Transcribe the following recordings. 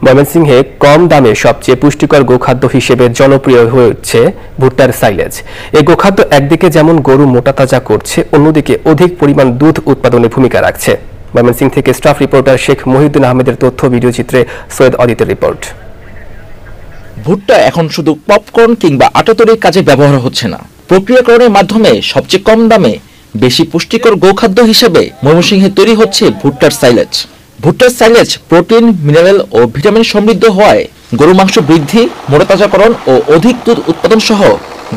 ময়মনসিংহে কম দামে সবচেয়ে পুষ্টিকর গোখাদ্য হিসেবে জনপ্রিয় হয়ে উঠছে ভুট্টার সাইলেজ। এই গোখাদ্য একদিকে যেমন গরু মোটাতাজা করছে, অন্যদিকে অধিক পরিমাণ দুধ উৎপাদনে ভূমিকা রাখছে। ময়মনসিংহ থেকে স্টাফ রিপোর্টার শেখ মহিউদ্দিন আহমেদের তথ্য, ভিডিও চিত্রে সৈয়দ অদিতের রিপোর্ট। ভুট্টা এখন শুধু পপকর্ন কিংবা আটা তৈরির কাজে ব্যবহার হচ্ছে না, প্রক্রিয়াকরণের মাধ্যমে সবচেয়ে কম দামে বেশি পুষ্টিকর গোখাদ্য হিসেবে ময়মনসিংহে তৈরি হচ্ছে ভুট্টার সাইলেজ। ভুট্টার সাইলেজ প্রোটিন, মিনারেল ও ভিটামিন সমৃদ্ধ হওয়ায় গরু মাংস বৃদ্ধি, মোটাতাজাকরণ ও অধিক দুধ উৎপাদন সহ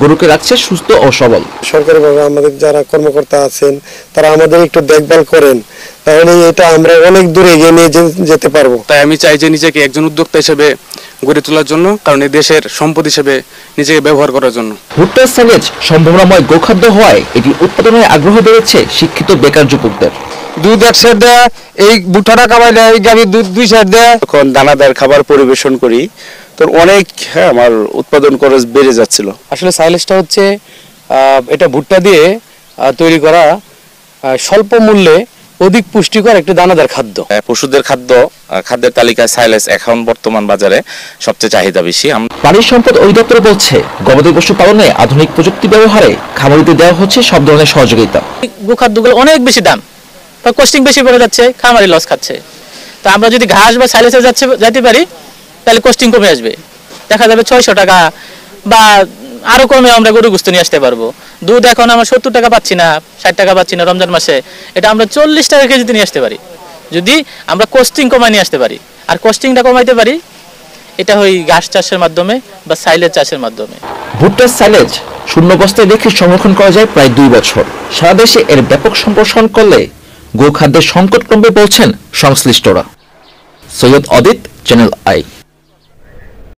গরুকে রাখছে সুস্থ ও সবল। সরকারিভাবে আমাদের যারা কর্মকর্তা আছেন তারা আমাদের একটু দেখভাল করেন, তাহলে এটা আমরা অনেক দূরে এগিয়ে নিয়ে যেতে পারবো। তাই আমি চাই যে নিজেকে একজন উদ্যোক্তা হিসেবে গড়ে তোলার জন্য, কারণ এই দেশের সম্পদ হিসেবে নিজেকে ব্যবহার করার জন্য। ভুট্টার সাইলেজ সম্ভাবনাময় গোখাদ্য হওয়ায় এটি উৎপাদনের আগ্রহ বেড়েছে শিক্ষিত বেকার যুবকদের। দুধ 1 সের দেয়, এই ভুট্টাটা কামাইলে এই গাভীর দুধ 2 সের দেয়। যখন দানাদার খাবার পরিবেশন করি তো অনেক আমার উৎপাদন খরচ বেড়ে যাচ্ছিল। আসলে সাইলেজটা হচ্ছে এটা ভুট্টা দিয়ে তৈরি করা স্বল্প মূল্যে অধিক পুষ্টিকর একটি দানাদার খাদ্য। পশুদের খাদ্যের তালিকায় সাইলেজ এখন বর্তমান বাজারে সবচেয়ে চাহিদা বেশি। প্রাণী সম্পদ অধিদপ্তর বলছে, গবাদি পশু পালনে আধুনিক প্রযুক্তি ব্যবহারে খামারিদের দেওয়া হচ্ছে সব ধরনের সহযোগিতা। গোখাদ্যগুলো অনেক বেশি দাম, কস্টিং বেশি পড়ে যাচ্ছে, খামারি লস খাচ্ছে। তো আমরা যদি ঘাস বা সাইলেজে যেতে পারি তাহলে কস্টিং কমে আসবে, দেখা যাবে 600 টাকা বা আরো কমে আমরা গরু গোশত নিয়ে আসতে পারবো। দুধ এখন আমরা 70 টাকা পাচ্ছি না, 60 টাকা পাচ্ছি না রমজান মাসে, এটা আমরা 40 টাকা কেজিতে নিয়ে আসতে পারি যদি আমরা কস্টিং কমায় নিয়ে আসতে পারি। আর কস্টিংটা কমাইতে পারি এটা হয় ঘাস চাষের মাধ্যমে বা সাইলেজ চাষের মাধ্যমে। ভুট্টার সাইলেজ শূন্য বস্তায় রেখে সংরক্ষণ করা যায় প্রায় 2 বছর। সারা দেশে এর ব্যাপক সম্প্রসারণ করলে গোখাদ্যের সংকট কমবে বলছেন সংশ্লিষ্টরা। সৈয়দ অদিত, চ্যানেল আই।